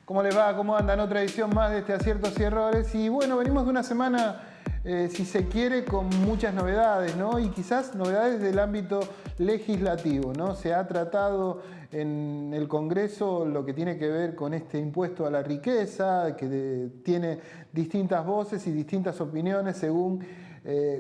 ¿Cómo les va? ¿Cómo andan? Otra edición más de este Aciertos y Errores. Y bueno, venimos de una semana, si se quiere, con muchas novedades, ¿no? Y quizás novedades del ámbito legislativo, ¿no? Se ha tratado en el Congreso lo que tiene que ver con este impuesto a la riqueza, que tiene distintas voces y distintas opiniones según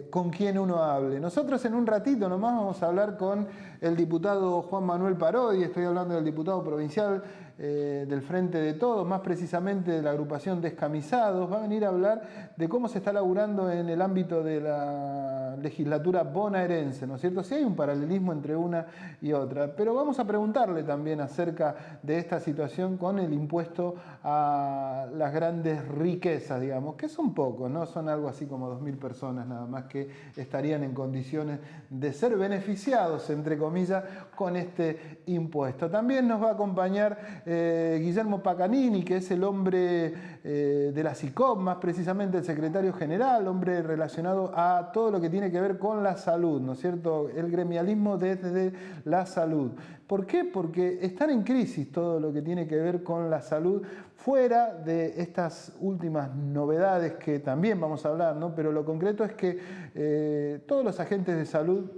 con quién uno hable. Nosotros en un ratito nomás vamos a hablar con el diputado Juan Manuel Parodi, estoy hablando del diputado provincial del Frente de Todos, más precisamente de la agrupación Descamisados. Va a venir a hablar de cómo se está laburando en el ámbito de la legislatura bonaerense, ¿no es cierto? Sí hay un paralelismo entre una y otra, pero vamos a preguntarle también acerca de esta situación con el impuesto a las grandes riquezas, digamos, que son pocos, ¿no? Son algo así como 2.000 personas nada más que estarían en condiciones de ser beneficiados, entre comillas, con este impuesto. También nos va a acompañar Guillermo Pacanini, que es el hombre de la SICOP, más precisamente el secretario general, hombre relacionado a todo lo que tiene que ver con la salud, ¿no es cierto? El gremialismo desde la salud. ¿Por qué? Porque están en crisis todo lo que tiene que ver con la salud, fuera de estas últimas novedades que también vamos a hablar, ¿no? Pero lo concreto es que todos los agentes de salud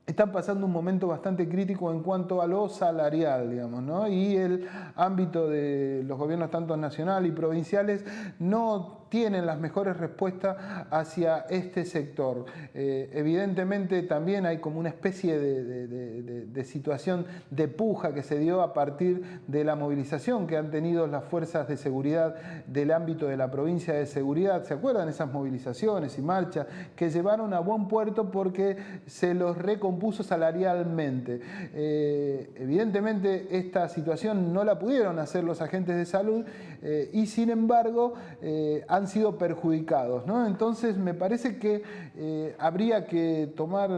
están pasando un momento bastante crítico en cuanto a lo salarial, digamos, ¿no? Y el ámbito de los gobiernos tanto nacional y provinciales no tienen las mejores respuestas hacia este sector. Evidentemente también hay como una especie de situación de puja que se dio a partir de la movilización que han tenido las fuerzas de seguridad del ámbito de la provincia de seguridad. ¿Se acuerdan esas movilizaciones y marchas que llevaron a buen puerto porque se los recompuso salarialmente? Evidentemente esta situación no la pudieron hacer los agentes de salud y sin embargo han sido perjudicados, ¿no? Entonces me parece que habría que tomar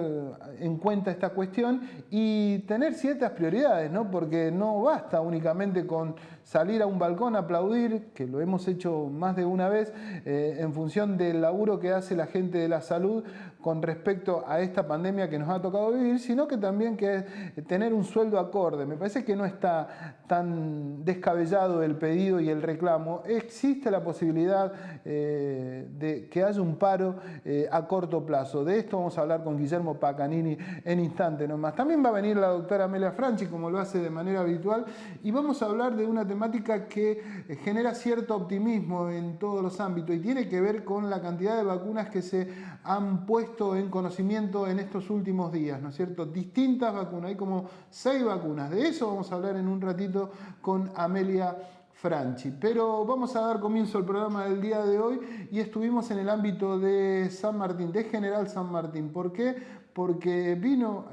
en cuenta esta cuestión y tener ciertas prioridades, ¿no? Porque no basta únicamente con salir a un balcón a aplaudir, que lo hemos hecho más de una vez, en función del laburo que hace la gente de la salud con respecto a esta pandemia que nos ha tocado vivir, sino que también que tener un sueldo acorde. Me parece que no está tan descabellado el pedido y el reclamo. Existe la posibilidad de que haya un paro a corto plazo. De esto vamos a hablar con Guillermo Pacanini en instante nomás. También va a venir la doctora Amelia Franchi, como lo hace de manera habitual, y vamos a hablar de una temática que genera cierto optimismo en todos los ámbitos y tiene que ver con la cantidad de vacunas que se han puesto en conocimiento en estos últimos días, ¿no es cierto? Distintas vacunas, hay como 6 vacunas. De eso vamos a hablar en un ratito con Amelia Franchi. Pero vamos a dar comienzo al programa del día de hoy y estuvimos en el ámbito de San Martín, de General San Martín. ¿Por qué? Porque vino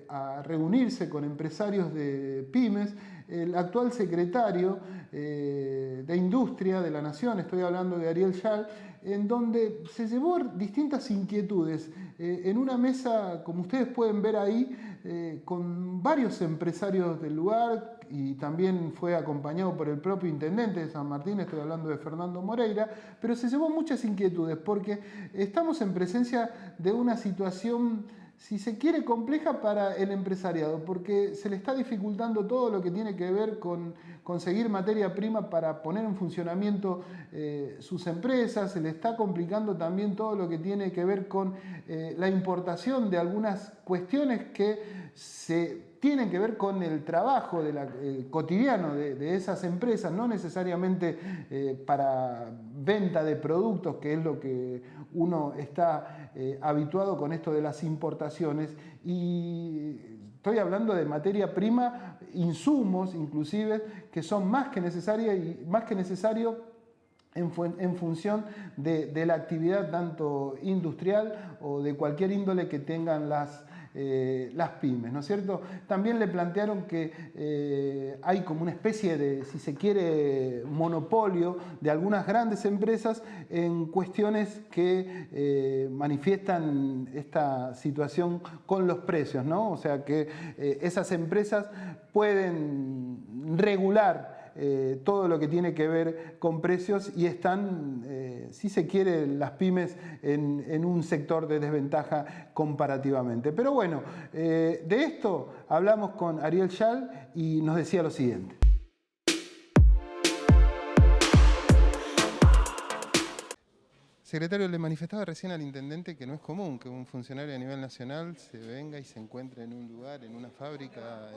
a reunirse con empresarios de pymes el actual secretario de Industria de la Nación, estoy hablando de Ariel Schall, en donde se llevó distintas inquietudes en una mesa, como ustedes pueden ver ahí, con varios empresarios del lugar, y también fue acompañado por el propio intendente de San Martín, estoy hablando de Fernando Moreira, pero se llevó muchas inquietudes porque estamos en presencia de una situación, si se quiere, compleja para el empresariado, porque se le está dificultando todo lo que tiene que ver con conseguir materia prima para poner en funcionamiento sus empresas, se le está complicando también todo lo que tiene que ver con la importación de algunas cuestiones que se tienen que ver con el trabajo cotidiano de esas empresas, no necesariamente para venta de productos, que es lo que uno está habituado con esto de las importaciones. Y estoy hablando de materia prima, insumos inclusive, que son más que necesarios en función de la actividad tanto industrial o de cualquier índole que tengan las pymes, ¿no es cierto? También le plantearon que hay como una especie de, si se quiere, monopolio de algunas grandes empresas en cuestiones que manifiestan esta situación con los precios, ¿no? O sea que esas empresas pueden regular todo lo que tiene que ver con precios y están, si se quiere, las pymes en un sector de desventaja comparativamente. Pero bueno, de esto hablamos con Ariel Schall y nos decía lo siguiente. Secretario, le manifestaba recién al intendente que no es común que un funcionario a nivel nacional se venga y se encuentre en un lugar, en una fábrica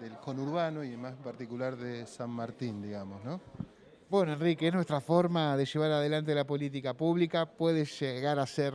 del conurbano y más en particular de San Martín, digamos, ¿no? Bueno, Enrique, es nuestra forma de llevar adelante la política pública. Puede llegar a ser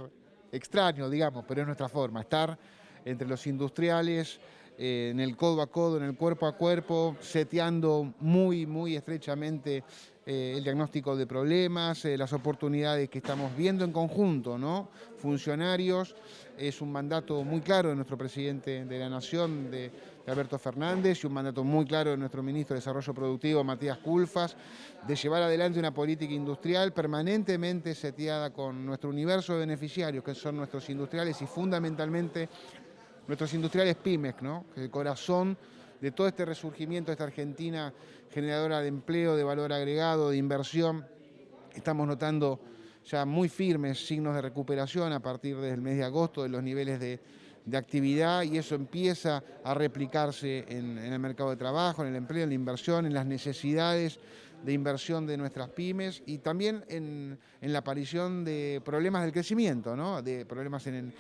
extraño, digamos, pero es nuestra forma. Estar entre los industriales, en el codo a codo, en el cuerpo a cuerpo, seteando muy estrechamente el diagnóstico de problemas, las oportunidades que estamos viendo en conjunto, ¿no? Funcionarios, es un mandato muy claro de nuestro presidente de la Nación, de Alberto Fernández, y un mandato muy claro de nuestro ministro de Desarrollo Productivo, Matías Culfas, de llevar adelante una política industrial permanentemente seteada con nuestro universo de beneficiarios, que son nuestros industriales y fundamentalmente nuestros industriales pymes, ¿no? El corazón de todo este resurgimiento de esta Argentina generadora de empleo, de valor agregado, de inversión. Estamos notando ya muy firmes signos de recuperación a partir del mes de agosto de los niveles de actividad, y eso empieza a replicarse en el mercado de trabajo, en el empleo, en la inversión, en las necesidades de inversión de nuestras pymes, y también en la aparición de problemas del crecimiento, ¿no? De problemas en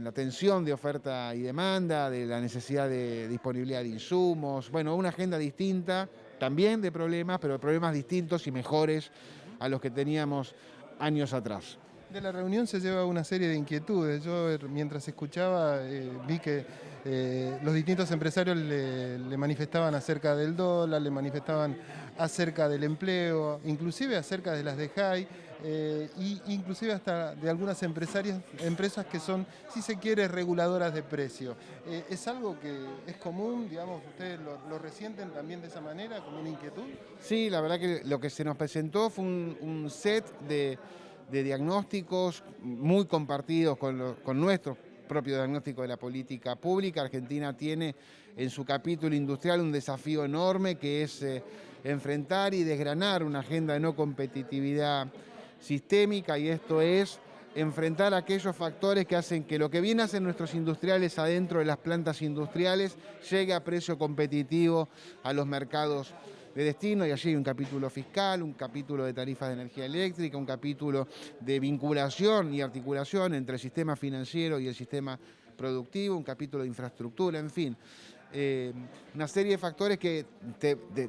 la tensión de oferta y demanda, de la necesidad de disponibilidad de insumos. Bueno, una agenda distinta, también de problemas, pero problemas distintos y mejores a los que teníamos años atrás. De la reunión se lleva una serie de inquietudes. Yo mientras escuchaba vi que los distintos empresarios le manifestaban acerca del dólar, le manifestaban acerca del empleo, inclusive acerca de las DEJAI, y inclusive hasta de algunas empresas que son, si se quiere, reguladoras de precio. ¿Es algo que es común, digamos, ustedes lo resienten también de esa manera, como una inquietud? Sí, la verdad que lo que se nos presentó fue un set de diagnósticos muy compartidos con nuestro propio diagnóstico de la política pública. Argentina tiene en su capítulo industrial un desafío enorme, que es enfrentar y desgranar una agenda de no competitividad sistémica, y esto es enfrentar aquellos factores que hacen que lo que bien hacen nuestros industriales adentro de las plantas industriales llegue a precio competitivo a los mercados de destino, y allí hay un capítulo fiscal, un capítulo de tarifas de energía eléctrica, un capítulo de vinculación y articulación entre el sistema financiero y el sistema productivo, un capítulo de infraestructura, en fin. Una serie de factores que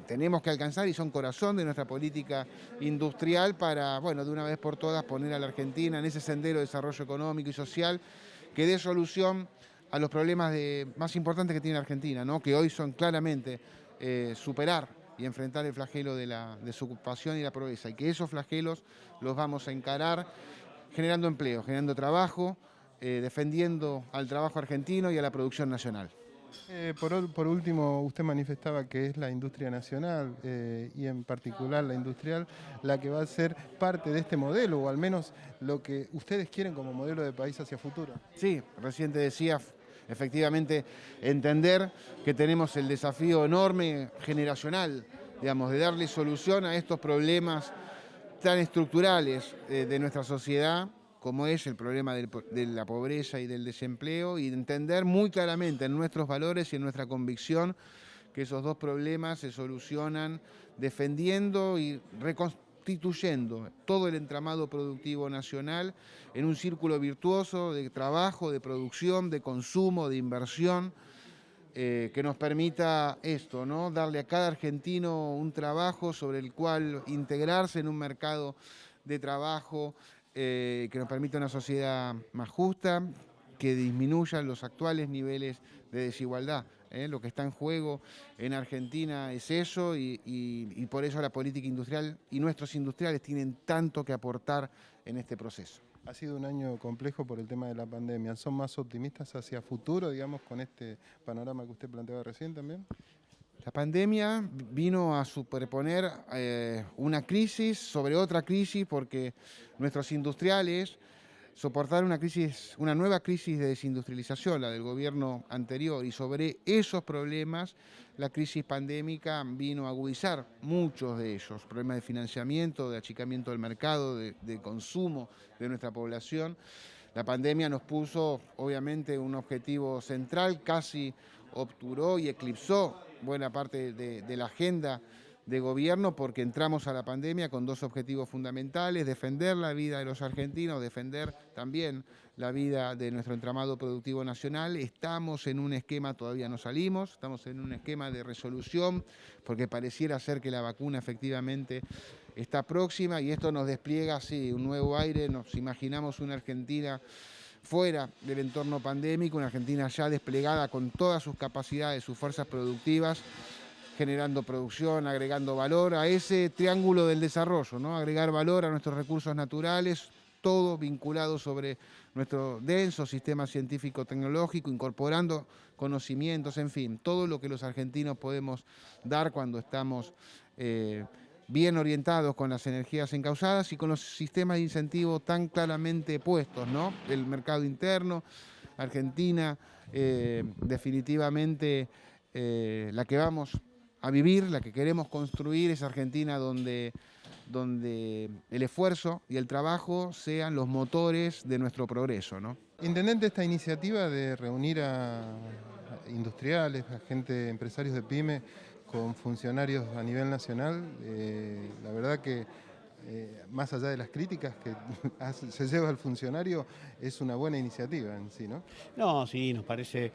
tenemos que alcanzar y son corazón de nuestra política industrial para, bueno, de una vez por todas poner a la Argentina en ese sendero de desarrollo económico y social que dé solución a los problemas más importantes que tiene la Argentina, ¿no? Que hoy son claramente superar y enfrentar el flagelo de la desocupación y la pobreza, y que esos flagelos los vamos a encarar generando empleo, generando trabajo, defendiendo al trabajo argentino y a la producción nacional. Por último, usted manifestaba que es la industria nacional y en particular la industrial la que va a ser parte de este modelo, o al menos lo que ustedes quieren como modelo de país hacia futuro. Sí, recién te decía, efectivamente, entender que tenemos el desafío enorme generacional, digamos, de darle solución a estos problemas tan estructurales de nuestra sociedad, como es el problema de la pobreza y del desempleo, y entender muy claramente en nuestros valores y en nuestra convicción que esos dos problemas se solucionan defendiendo y reconstituyendo todo el entramado productivo nacional en un círculo virtuoso de trabajo, de producción, de consumo, de inversión, que nos permita esto, ¿no? Darle a cada argentino un trabajo sobre el cual integrarse en un mercado de trabajo, que nos permita una sociedad más justa, que disminuyan los actuales niveles de desigualdad. Lo que está en juego en Argentina es eso, y por eso la política industrial y nuestros industriales tienen tanto que aportar en este proceso. Ha sido un año complejo por el tema de la pandemia. ¿Son más optimistas hacia futuro, digamos, con este panorama que usted planteaba recién también? La pandemia vino a superponer una crisis sobre otra crisis, porque nuestros industriales soportaron una nueva crisis de desindustrialización, la del gobierno anterior, y sobre esos problemas la crisis pandémica vino a agudizar muchos de ellos, problemas de financiamiento, de achicamiento del mercado, de consumo de nuestra población. La pandemia nos puso, obviamente, un objetivo central, casi obturó y eclipsó buena parte de la agenda de gobierno, porque entramos a la pandemia con dos objetivos fundamentales: defender la vida de los argentinos, defender también la vida de nuestro entramado productivo nacional. Estamos en un esquema, todavía no salimos, estamos en un esquema de resolución, porque pareciera ser que la vacuna efectivamente está próxima y esto nos despliega, sí, un nuevo aire. Nos imaginamos una Argentina fuera del entorno pandémico, una Argentina ya desplegada con todas sus capacidades, sus fuerzas productivas, generando producción, agregando valor a ese triángulo del desarrollo, ¿no? Agregar valor a nuestros recursos naturales, todo vinculado sobre nuestro denso sistema científico-tecnológico, incorporando conocimientos, en fin, todo lo que los argentinos podemos dar cuando estamos bien orientados con las energías encausadas y con los sistemas de incentivo tan claramente puestos, ¿no? El mercado interno, Argentina, definitivamente la que vamos a vivir, la que queremos construir, es Argentina donde el esfuerzo y el trabajo sean los motores de nuestro progreso, ¿no? Intendente, esta iniciativa de reunir a industriales, a gente, empresarios de pyme, con funcionarios a nivel nacional, la verdad que más allá de las críticas que se lleva el funcionario, es una buena iniciativa en sí, ¿no? No, sí, nos parece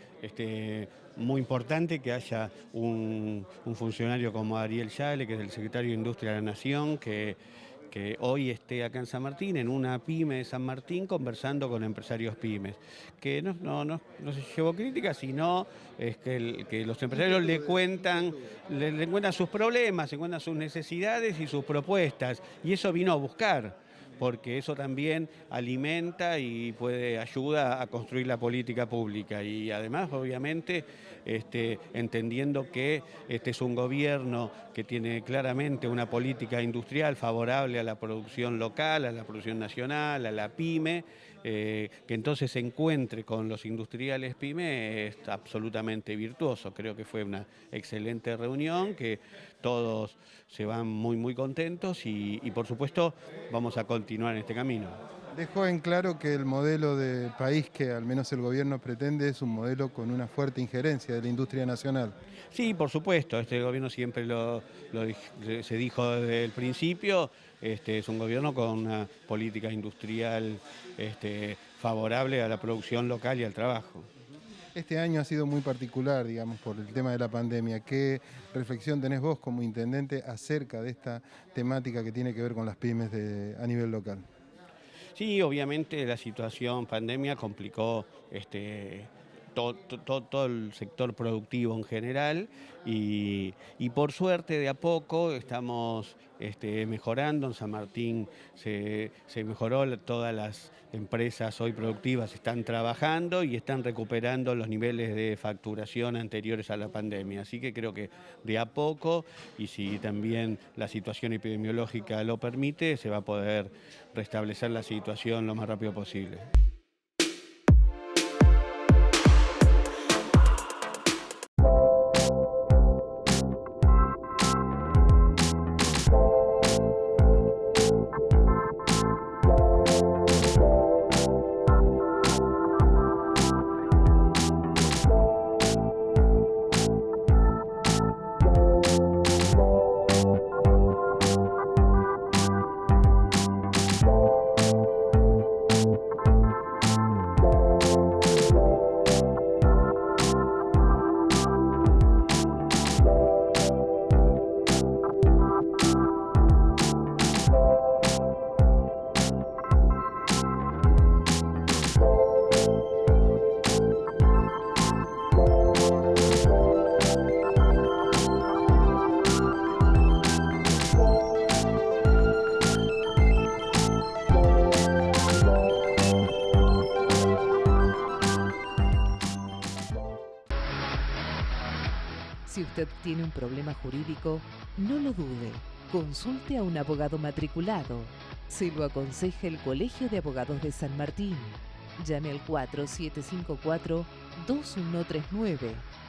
muy importante que haya un funcionario como Ariel Yale, que es el secretario de Industria de la Nación, que hoy esté acá en San Martín, en una pyme de San Martín, conversando con empresarios pymes. Que no se llevó críticas, sino es que los empresarios le cuentan sus problemas, le cuentan sus necesidades y sus propuestas, y eso vino a buscar, porque eso también alimenta y ayuda a construir la política pública. Y además, obviamente, entendiendo que este es un gobierno que tiene claramente una política industrial favorable a la producción local, a la producción nacional, a la pyme, que entonces se encuentre con los industriales pyme es absolutamente virtuoso. Creo que fue una excelente reunión, que todos se van muy, muy contentos y por supuesto vamos a continuar en este camino. Dejó en claro que el modelo de país que al menos el gobierno pretende es un modelo con una fuerte injerencia de la industria nacional. Sí, por supuesto, este gobierno siempre se dijo desde el principio, es un gobierno con una política industrial favorable a la producción local y al trabajo. Este año ha sido muy particular, digamos, por el tema de la pandemia. ¿Qué reflexión tenés vos como intendente acerca de esta temática que tiene que ver con las pymes a nivel local? Sí, obviamente la situación pandemia complicó todo el sector productivo en general y por suerte de a poco estamos mejorando. En San Martín se mejoró, todas las empresas hoy productivas están trabajando y están recuperando los niveles de facturación anteriores a la pandemia. Así que creo que de a poco, y si también la situación epidemiológica lo permite, se va a poder restablecer la situación lo más rápido posible. Si usted tiene un problema jurídico, no lo dude. Consulte a un abogado matriculado. Se lo aconseja el Colegio de Abogados de San Martín. Llame al 4754-2139,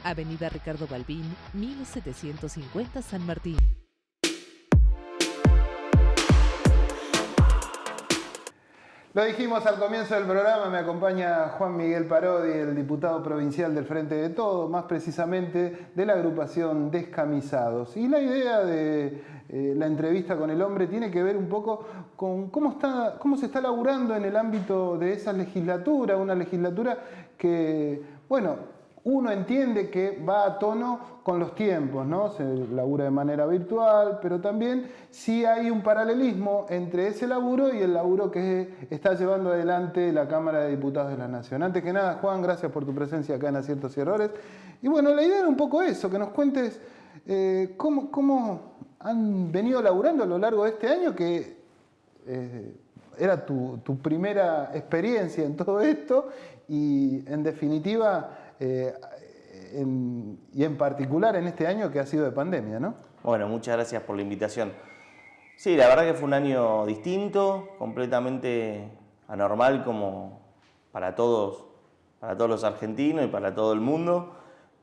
Avenida Ricardo Balbín, 1750 San Martín. Lo dijimos al comienzo del programa, me acompaña Juan Miguel Parodi, el diputado provincial del Frente de Todos, más precisamente de la agrupación Descamisados. Y la idea de la entrevista con el hombre tiene que ver un poco con cómo se está laburando en el ámbito de esa legislatura, una legislatura que, bueno, uno entiende que va a tono con los tiempos, ¿no? Se labura de manera virtual, pero también sí hay un paralelismo entre ese laburo y el laburo que está llevando adelante la Cámara de Diputados de la Nación. Antes que nada, Juan, gracias por tu presencia acá en Aciertos y Errores. Y bueno, la idea era un poco eso, que nos cuentes cómo han venido laburando a lo largo de este año, que era tu primera experiencia en todo esto y en definitiva... y en particular en este año que ha sido de pandemia, ¿no? Bueno, muchas gracias por la invitación. Sí, la verdad que fue un año distinto, completamente anormal como para todos los argentinos y para todo el mundo,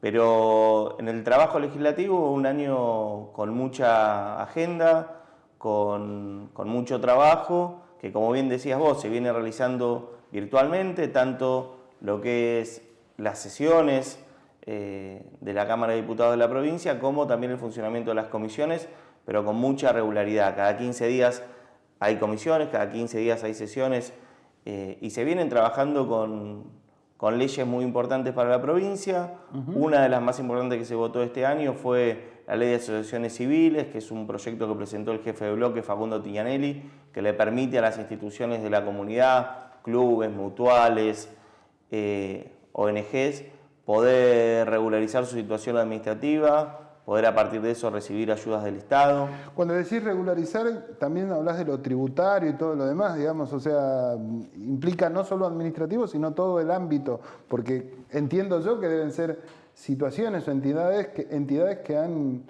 pero en el trabajo legislativo un año con mucha agenda, con mucho trabajo, que como bien decías vos, se viene realizando virtualmente, tanto lo que es las sesiones de la Cámara de Diputados de la provincia, como también el funcionamiento de las comisiones, pero con mucha regularidad. Cada 15 días hay comisiones, cada 15 días hay sesiones y se vienen trabajando con leyes muy importantes para la provincia. Una de las más importantes que se votó este año fue la Ley de Asociaciones Civiles, que es un proyecto que presentó el jefe de bloque, Facundo Tignanelli, que le permite a las instituciones de la comunidad, clubes, mutuales, ONGs, poder regularizar su situación administrativa, poder a partir de eso recibir ayudas del Estado. Cuando decís regularizar, también hablas de lo tributario y todo lo demás, digamos, o sea, implica no solo administrativo, sino todo el ámbito, porque entiendo yo que deben ser situaciones o entidades que han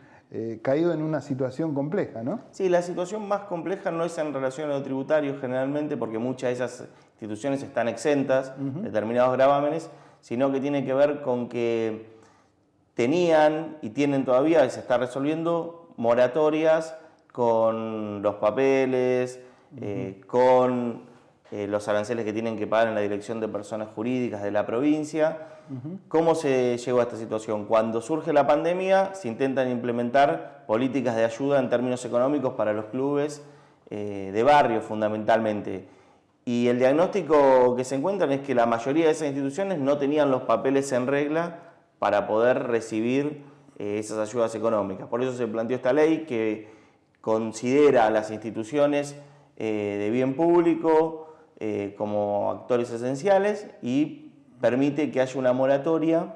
caído en una situación compleja, ¿no? Sí, la situación más compleja no es en relación a lo tributario generalmente, porque muchas de esas instituciones están exentas de determinados gravámenes, sino que tiene que ver con que tenían y tienen todavía, y se está resolviendo, moratorias con los papeles, con los aranceles que tienen que pagar en la Dirección de Personas Jurídicas de la provincia. ¿Cómo se llegó a esta situación? Cuando surge la pandemia, se intentan implementar políticas de ayuda en términos económicos para los clubes de barrio, fundamentalmente. Y el diagnóstico que se encuentran es que la mayoría de esas instituciones no tenían los papeles en regla para poder recibir esas ayudas económicas. Por eso se planteó esta ley que considera a las instituciones de bien público como actores esenciales y permite que haya una moratoria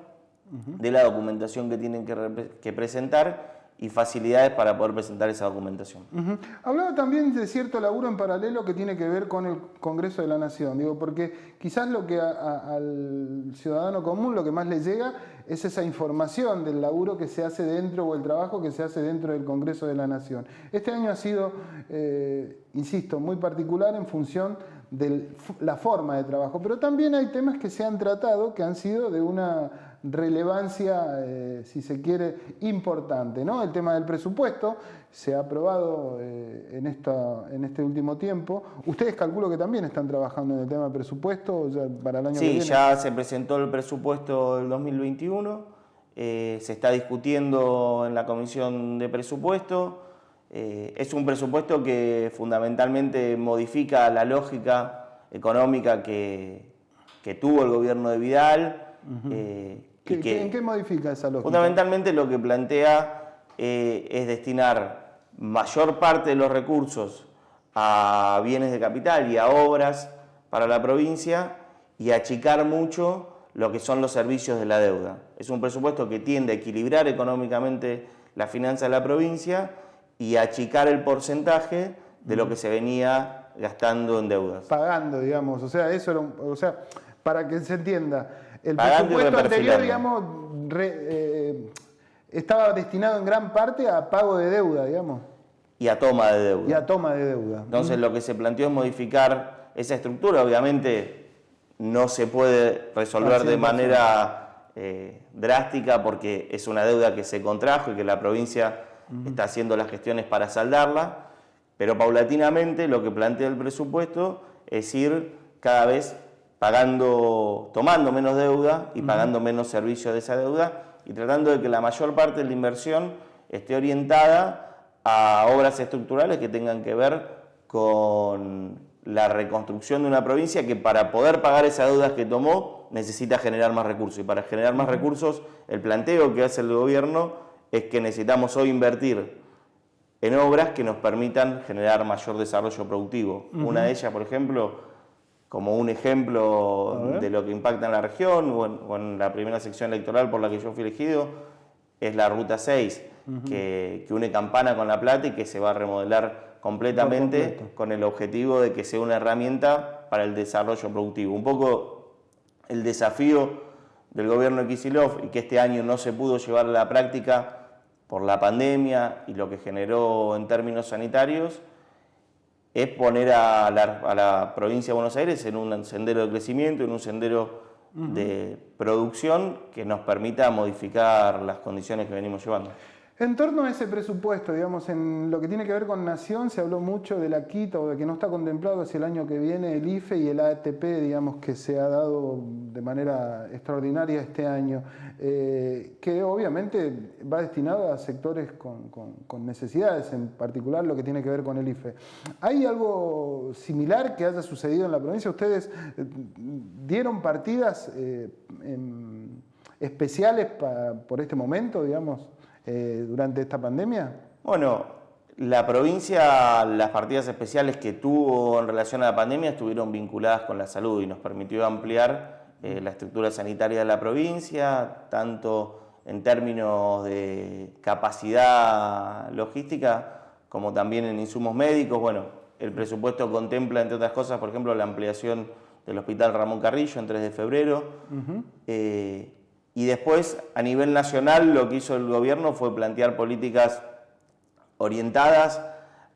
de la documentación que tienen que presentar y facilidades para poder presentar esa documentación. Hablaba también de cierto laburo en paralelo que tiene que ver con el Congreso de la Nación, digo, porque quizás lo que al ciudadano común lo que más le llega es esa información del laburo que se hace dentro o el trabajo que se hace dentro del Congreso de la Nación. Este año ha sido, insisto, muy particular en función de la forma de trabajo, pero también hay temas que se han tratado que han sido de una relevancia, si se quiere, importante, ¿no? El tema del presupuesto se ha aprobado en este último tiempo. Ustedes calculo que también están trabajando en el tema del presupuesto ya para el año que viene. Sí, ya se presentó el presupuesto del 2021, se está discutiendo en la Comisión de Presupuesto. Es un presupuesto que fundamentalmente modifica la lógica económica que tuvo el gobierno de Vidal. ¿En qué modifica esa lógica? Fundamentalmente lo que plantea es destinar mayor parte de los recursos a bienes de capital y a obras para la provincia y achicar mucho lo que son los servicios de la deuda. Es un presupuesto que tiende a equilibrar económicamente la finanza de la provincia y achicar el porcentaje de lo que se venía gastando en deudas. Pagando, digamos, o sea, eso era para que se entienda, el Pagando presupuesto anterior, digamos, estaba destinado en gran parte a pago de deuda, digamos. Y a toma de deuda. Y a toma de deuda. Entonces lo que se planteó es modificar esa estructura. Obviamente no se puede resolver de manera drástica porque es una deuda que se contrajo y que la provincia está haciendo las gestiones para saldarla, pero paulatinamente lo que plantea el presupuesto es ir cada vez tomando menos deuda y pagando menos servicio de esa deuda y tratando de que la mayor parte de la inversión esté orientada a obras estructurales que tengan que ver con la reconstrucción de una provincia que para poder pagar esas deudas que tomó necesita generar más recursos. Y para generar más recursos, el planteo que hace el gobierno es que necesitamos hoy invertir en obras que nos permitan generar mayor desarrollo productivo. Una de ellas, por ejemplo, como un ejemplo de lo que impacta en la región o en la primera sección electoral por la que yo fui elegido, es la Ruta 6, que une Campana con La Plata y que se va a remodelar completamente con el objetivo de que sea una herramienta para el desarrollo productivo. Un poco el desafío del gobierno de Kicillof y que este año no se pudo llevar a la práctica por la pandemia y lo que generó en términos sanitarios, es poner a la provincia de Buenos Aires en un sendero de crecimiento, en un sendero de producción que nos permita modificar las condiciones que venimos llevando. En torno a ese presupuesto, digamos, en lo que tiene que ver con Nación, se habló mucho de la quita o de que no está contemplado hacia el año que viene el IFE y el ATP, digamos, que se ha dado de manera extraordinaria este año, que obviamente va destinado a sectores con necesidades, en particular lo que tiene que ver con el IFE. ¿Hay algo similar que haya sucedido en la provincia? ¿Ustedes dieron partidas especiales por este momento, digamos, durante esta pandemia? Bueno, la provincia, las partidas especiales que tuvo en relación a la pandemia estuvieron vinculadas con la salud y nos permitió ampliar la estructura sanitaria de la provincia, tanto en términos de capacidad logística como también en insumos médicos. Bueno, el presupuesto contempla, entre otras cosas, por ejemplo, la ampliación del Hospital Ramón Carrillo en 3 de febrero. Y después, a nivel nacional, lo que hizo el gobierno fue plantear políticas orientadas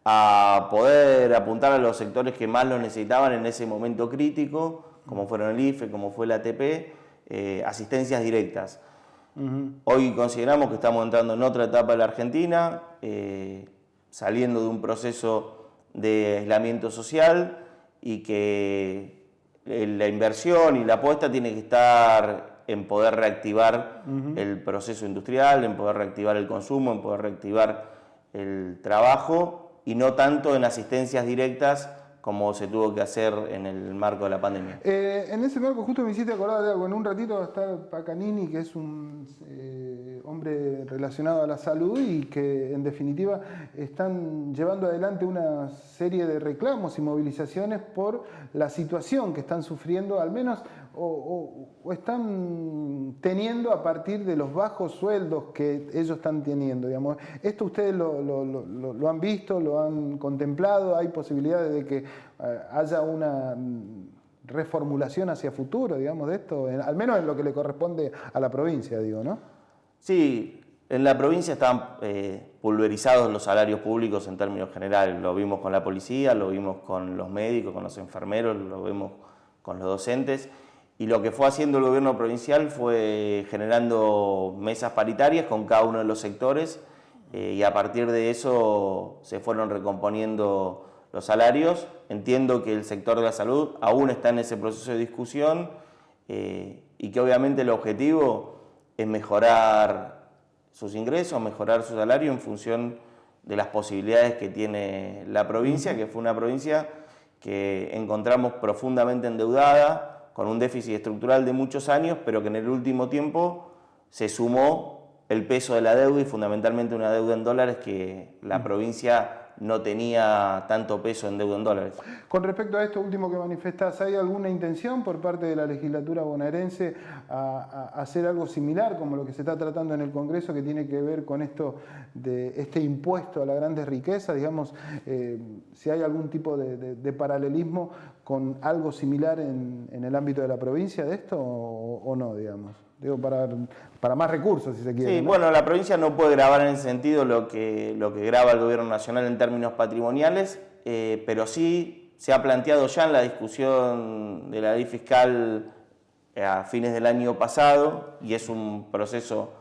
a poder apuntar a los sectores que más lo necesitaban en ese momento crítico, como fueron el IFE, como fue la ATP, asistencias directas. Hoy consideramos que estamos entrando en otra etapa de la Argentina, saliendo de un proceso de aislamiento social y que la inversión y la apuesta tiene que estar en poder reactivar el proceso industrial, en poder reactivar el consumo, en poder reactivar el trabajo y no tanto en asistencias directas como se tuvo que hacer en el marco de la pandemia. En ese marco justo me hiciste acordar de algo. En un ratito va a estar Pacanini, que es un hombre relacionado a la salud y que en definitiva están llevando adelante una serie de reclamos y movilizaciones por la situación que están sufriendo, al menos, o están teniendo a partir de los bajos sueldos que ellos están teniendo, digamos. ¿Esto ustedes lo han visto, lo han contemplado? ¿Hay posibilidades de que haya una reformulación hacia futuro, digamos, de esto? Al menos en lo que le corresponde a la provincia, digo, ¿no? Sí, en la provincia están pulverizados los salarios públicos en términos generales. Lo vimos con la policía, lo vimos con los médicos, con los enfermeros, lo vemos con los docentes. Y lo que fue haciendo el gobierno provincial fue generando mesas paritarias con cada uno de los sectores y a partir de eso se fueron recomponiendo los salarios. Entiendo que el sector de la salud aún está en ese proceso de discusión y que obviamente el objetivo es mejorar sus ingresos, mejorar su salario en función de las posibilidades que tiene la provincia, que fue una provincia que encontramos profundamente endeudada, con un déficit estructural de muchos años, pero que en el último tiempo se sumó el peso de la deuda y fundamentalmente una deuda en dólares que la provincia no tenía tanto peso en deuda en dólares. Con respecto a esto último que manifestás, ¿hay alguna intención por parte de la legislatura bonaerense a hacer algo similar como lo que se está tratando en el Congreso, que tiene que ver con esto de este impuesto a las grandes riquezas? Digamos, si hay algún tipo de paralelismo con algo similar en el ámbito de la provincia de esto o no, digamos. Digo, para más recursos, si se quiere. Sí, ¿no? bueno, la provincia no puede grabar en ese sentido lo que graba el gobierno nacional en términos patrimoniales, pero sí se ha planteado ya en la discusión de la ley fiscal a fines del año pasado, y es un proceso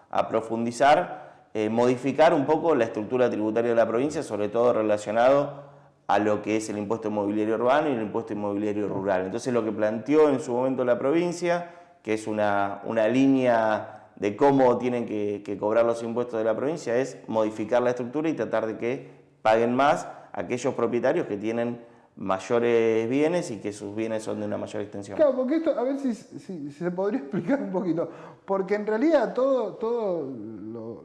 a profundizar, modificar un poco la estructura tributaria de la provincia, sobre todo relacionado a lo que es el impuesto inmobiliario urbano y el impuesto inmobiliario rural. Entonces lo que planteó en su momento la provincia, que es una línea de cómo tienen que cobrar los impuestos de la provincia, es modificar la estructura y tratar de que paguen más aquellos propietarios que tienen mayores bienes y que sus bienes son de una mayor extensión. Claro, porque esto, a ver si se podría explicar un poquito, porque en realidad todo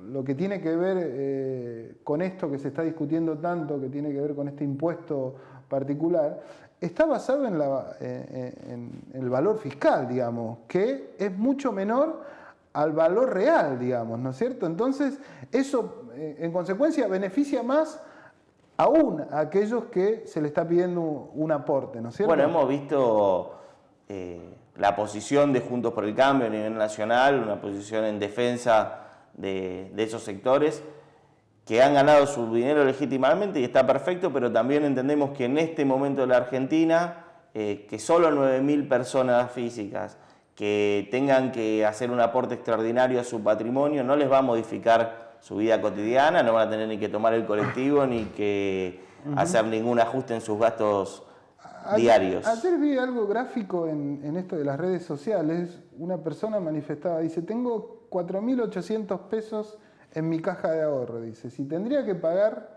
lo que tiene que ver con esto que se está discutiendo tanto, que tiene que ver con este impuesto particular, está basado en el valor fiscal, digamos, que es mucho menor al valor real, digamos, ¿no es cierto? Entonces, eso en consecuencia beneficia más aún a aquellos que se le está pidiendo un aporte, ¿no es cierto? Bueno, hemos visto la posición de Juntos por el Cambio a nivel nacional, una posición en defensa de esos sectores que han ganado su dinero legítimamente y está perfecto, pero también entendemos que en este momento de la Argentina, que solo 9.000 personas físicas que tengan que hacer un aporte extraordinario a su patrimonio no les va a modificar su vida cotidiana, no van a tener ni que tomar el colectivo ni que hacer ningún ajuste en sus gastos diarios. Ayer vi algo gráfico en esto de las redes sociales. Una persona manifestaba, dice, tengo 4.800 pesos en mi caja de ahorro, dice, si tendría que pagar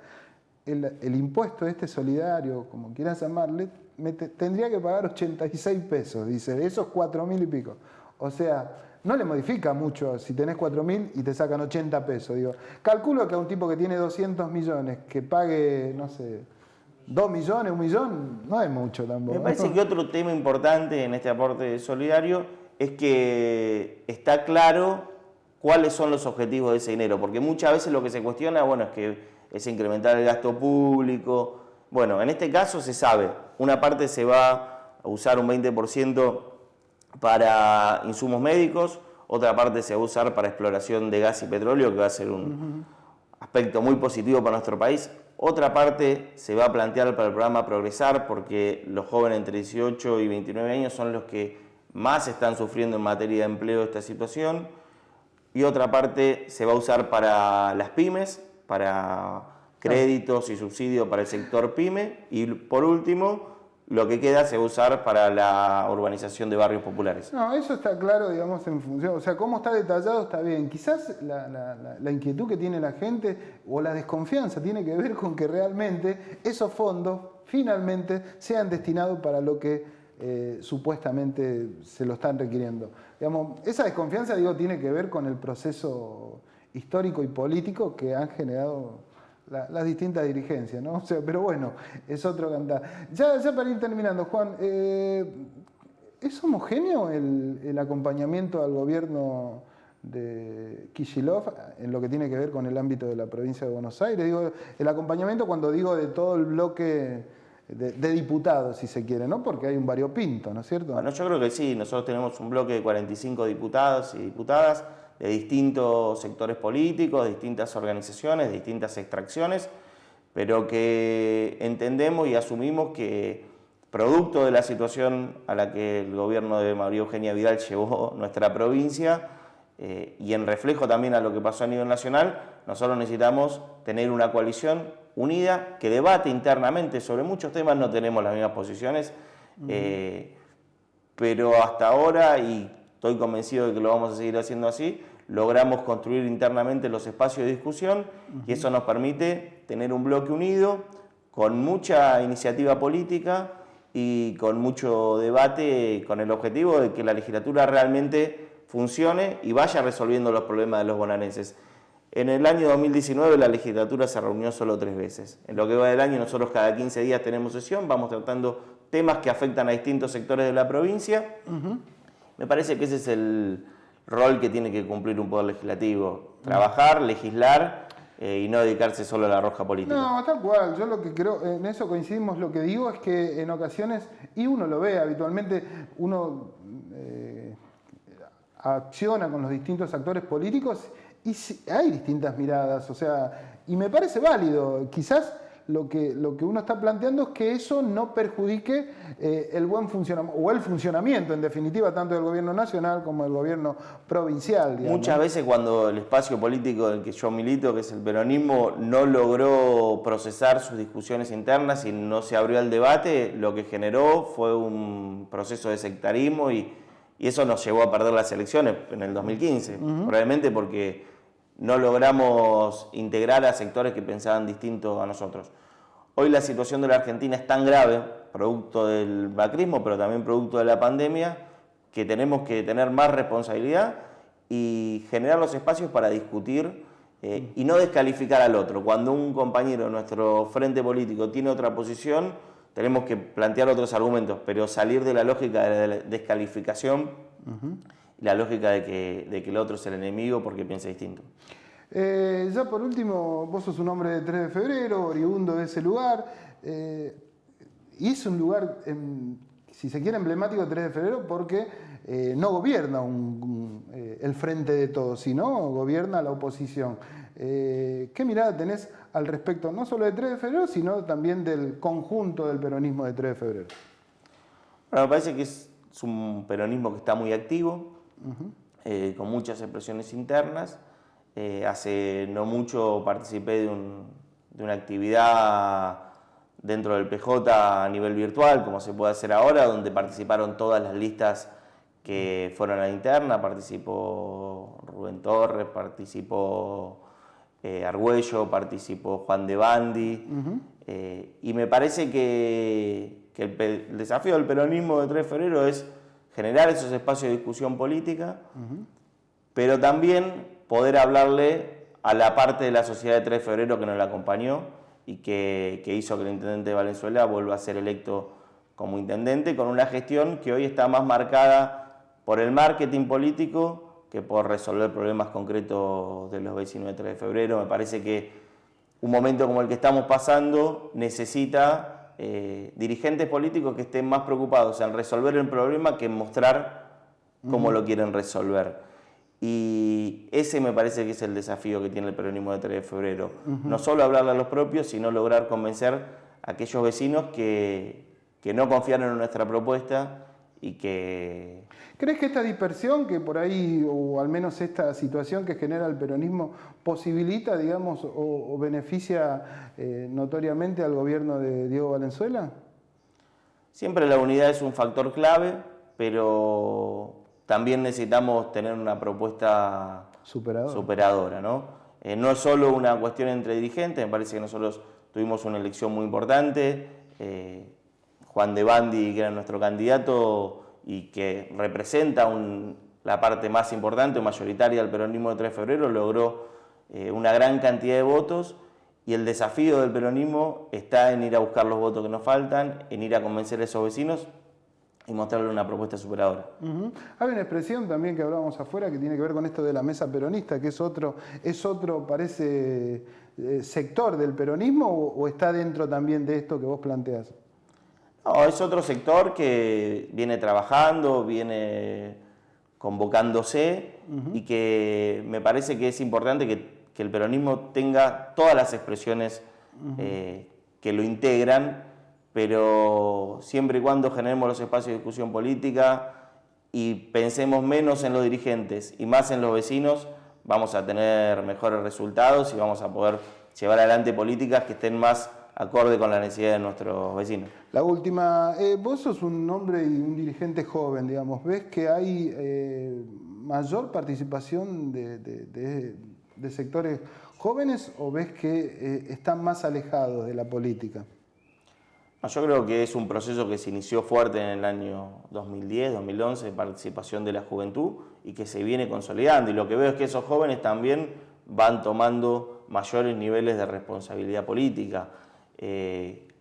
el impuesto este solidario, como quieras llamarle, tendría que pagar 86 pesos, dice, de esos 4.000 y pico. O sea, no le modifica mucho si tenés 4.000 y te sacan 80 pesos. Digo, calculo que a un tipo que tiene 200 millones, que pague, no sé, 2 millones, 1 millón, no es mucho tampoco. Me parece que otro tema importante en este aporte solidario es que está claro cuáles son los objetivos de ese dinero, porque muchas veces lo que se cuestiona, bueno, es incrementar el gasto público. Bueno, en este caso se sabe, una parte se va a usar un 20% para insumos médicos, otra parte se va a usar para exploración de gas y petróleo, que va a ser un aspecto muy positivo para nuestro país. Otra parte se va a plantear para el programa Progresar, porque los jóvenes entre 18 y 29 años son los que más están sufriendo en materia de empleo esta situación. Y otra parte se va a usar para las pymes, para créditos y subsidios para el sector pyme. Y por último, lo que queda se va a usar para la urbanización de barrios populares. No, eso está claro, digamos, en función, o sea, cómo está detallado está bien. Quizás la inquietud que tiene la gente o la desconfianza tiene que ver con que realmente esos fondos finalmente sean destinados para lo que supuestamente se lo están requiriendo. Digamos, esa desconfianza, digo, tiene que ver con el proceso histórico y político que han generado las distintas dirigencias, ¿no? O sea, pero bueno, es otro cantar. Ya para ir terminando, Juan, ¿es homogéneo el acompañamiento al gobierno de Kicillof en lo que tiene que ver con el ámbito de la provincia de Buenos Aires? Digo, el acompañamiento cuando digo de todo el bloque de diputados, si se quiere, ¿no? Porque hay un variopinto, ¿no es cierto? Bueno, yo creo que sí, nosotros tenemos un bloque de 45 diputados y diputadas de distintos sectores políticos, de distintas organizaciones, de distintas extracciones, pero que entendemos y asumimos que producto de la situación a la que el gobierno de María Eugenia Vidal llevó nuestra provincia y en reflejo también a lo que pasó a nivel nacional, nosotros necesitamos tener una coalición unida que debate internamente sobre muchos temas, no tenemos las mismas posiciones, pero hasta ahora, y estoy convencido de que lo vamos a seguir haciendo así, logramos construir internamente los espacios de discusión y eso nos permite tener un bloque unido, con mucha iniciativa política y con mucho debate, con el objetivo de que la legislatura realmente funcione y vaya resolviendo los problemas de los bonaerenses. En el año 2019 la legislatura se reunió solo 3 veces. En lo que va del año nosotros cada 15 días tenemos sesión, vamos tratando temas que afectan a distintos sectores de la provincia. Me parece que ese es el rol que tiene que cumplir un poder legislativo, trabajar, legislar y no dedicarse solo a la rosca política. No, tal cual, yo lo que creo, en eso coincidimos, lo que digo es que en ocasiones, y uno lo ve habitualmente, uno acciona con los distintos actores políticos y hay distintas miradas, o sea, y me parece válido, quizás lo que uno está planteando es que eso no perjudique el buen funcionamiento, o el funcionamiento, en definitiva, tanto del gobierno nacional como del gobierno provincial. Digamos. Muchas veces cuando el espacio político del que yo milito, que es el peronismo, no logró procesar sus discusiones internas y no se abrió al debate, lo que generó fue un proceso de sectarismo y eso nos llevó a perder las elecciones en el 2015, probablemente porque no logramos integrar a sectores que pensaban distinto a nosotros. Hoy la situación de la Argentina es tan grave, producto del macrismo, pero también producto de la pandemia, que tenemos que tener más responsabilidad y generar los espacios para discutir y no descalificar al otro. Cuando un compañero de nuestro frente político tiene otra posición, tenemos que plantear otros argumentos, pero salir de la lógica de la descalificación y la lógica de que el otro es el enemigo porque piensa distinto. Ya por último, vos sos un hombre de 3 de febrero, oriundo de ese lugar, y es un lugar, si se quiere, emblemático de 3 de febrero porque no gobierna el frente de todos, sino gobierna la oposición. ¿Qué mirada tenés al respecto, no solo de 3 de febrero, sino también del conjunto del peronismo de 3 de febrero? Bueno, me parece que es un peronismo que está muy activo, con muchas expresiones internas. Hace no mucho participé de una actividad dentro del PJ a nivel virtual, como se puede hacer ahora, donde participaron todas las listas que fueron a la interna. Participó Rubén Torres, participó Argüello, participó Juan de Bandi, y me parece que el desafío del peronismo de 3 de febrero es generar esos espacios de discusión política, pero también poder hablarle a la parte de la sociedad de 3 de febrero que nos la acompañó y que hizo que el intendente de Valenzuela vuelva a ser electo como intendente, con una gestión que hoy está más marcada por el marketing político que por resolver problemas concretos de los vecinos de 3 de febrero. Me parece que un momento como el que estamos pasando necesita dirigentes políticos que estén más preocupados en resolver el problema que en mostrar cómo lo quieren resolver. Y ese me parece que es el desafío que tiene el peronismo de 3 de febrero. No solo hablarle a los propios, sino lograr convencer a aquellos vecinos que no confiaron en nuestra propuesta y que... ¿Crees que esta dispersión que por ahí, o al menos esta situación que genera el peronismo, posibilita, digamos, o beneficia notoriamente al gobierno de Diego Valenzuela? Siempre la unidad es un factor clave, pero también necesitamos tener una propuesta superadora, ¿no? No es solo una cuestión entre dirigentes, me parece que nosotros tuvimos una elección muy importante. Juan de Bandi, que era nuestro candidato y que representa la parte más importante o mayoritaria del peronismo de 3 de febrero, logró una gran cantidad de votos, y el desafío del peronismo está en ir a buscar los votos que nos faltan, en ir a convencer a esos vecinos y mostrarle una propuesta superadora. Hay una expresión también que hablábamos afuera que tiene que ver con esto de la mesa peronista, que es otro parece, sector del peronismo, o está dentro también de esto que vos planteás. No, es otro sector que viene trabajando, viene convocándose, y que me parece que es importante que el peronismo tenga todas las expresiones que lo integran, pero siempre y cuando generemos los espacios de discusión política y pensemos menos en los dirigentes y más en los vecinos, vamos a tener mejores resultados y vamos a poder llevar adelante políticas que estén más acorde con la necesidad de nuestros vecinos. La última, vos sos un hombre y un dirigente joven, digamos, ¿ves que hay mayor participación de sectores jóvenes, o ves que están más alejados de la política? Yo creo que es un proceso que se inició fuerte en el año 2010, 2011, de participación de la juventud, y que se viene consolidando. Y lo que veo es que esos jóvenes también van tomando mayores niveles de responsabilidad política.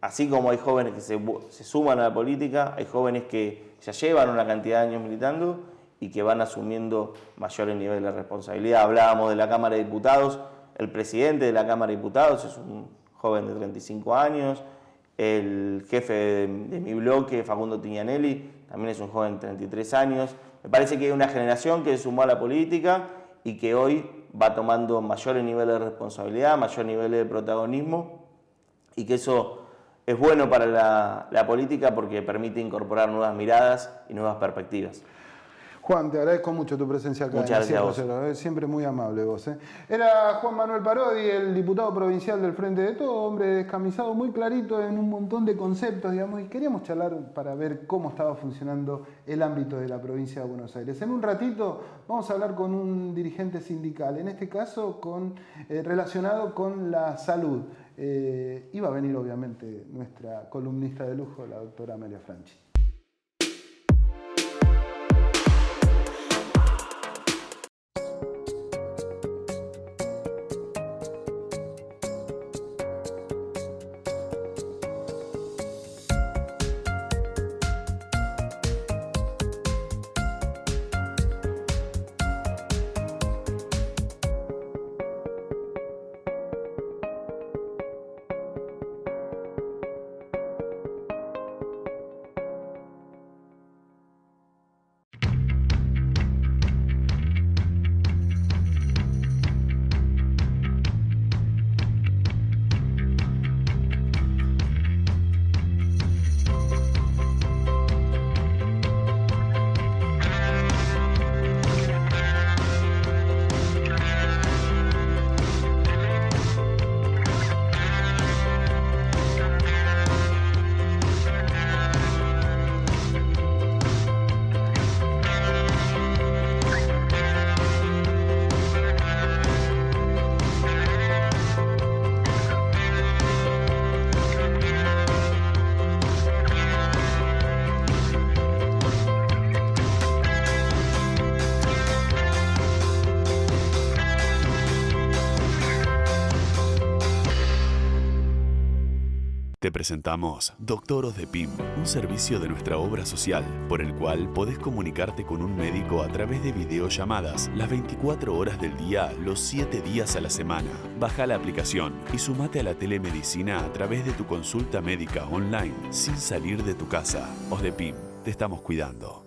Así como hay jóvenes que se suman a la política, hay jóvenes que ya llevan una cantidad de años militando y que van asumiendo mayores niveles de responsabilidad. Hablábamos de la Cámara de Diputados, el presidente de la Cámara de Diputados es un joven de 35 años, el jefe de mi bloque, Facundo Tignanelli, también es un joven de 33 años. Me parece que hay una generación que se sumó a la política y que hoy va tomando mayores niveles de responsabilidad, mayores niveles de protagonismo, y que eso es bueno para la política porque permite incorporar nuevas miradas y nuevas perspectivas. Juan, te agradezco mucho tu presencia acá. Muchas gracias a vos. 100%, siempre muy amable vos. Era Juan Manuel Parodi, el diputado provincial del Frente de Todo, hombre descamisado, muy clarito en un montón de conceptos, digamos, y queríamos charlar para ver cómo estaba funcionando el ámbito de la provincia de Buenos Aires. En un ratito vamos a hablar con un dirigente sindical, en este caso relacionado con la salud. Iba a venir obviamente nuestra columnista de lujo, la doctora Amelia Franchi. Te presentamos Doctoros de PYM, un servicio de nuestra obra social, por el cual podés comunicarte con un médico a través de videollamadas las 24 horas del día, los 7 días a la semana. Baja la aplicación y sumate a la telemedicina a través de tu consulta médica online, sin salir de tu casa. OSDEPYM, te estamos cuidando.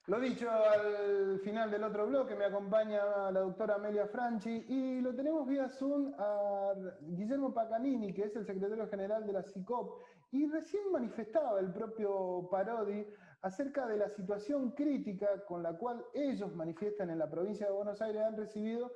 Lo dicho, al final del otro bloque me acompaña la doctora Amelia Franchi y lo tenemos vía Zoom a Guillermo Pacanini, que es el secretario general de la SICOP, y recién manifestaba el propio Parodi acerca de la situación crítica con la cual ellos manifiestan en la provincia de Buenos Aires han recibido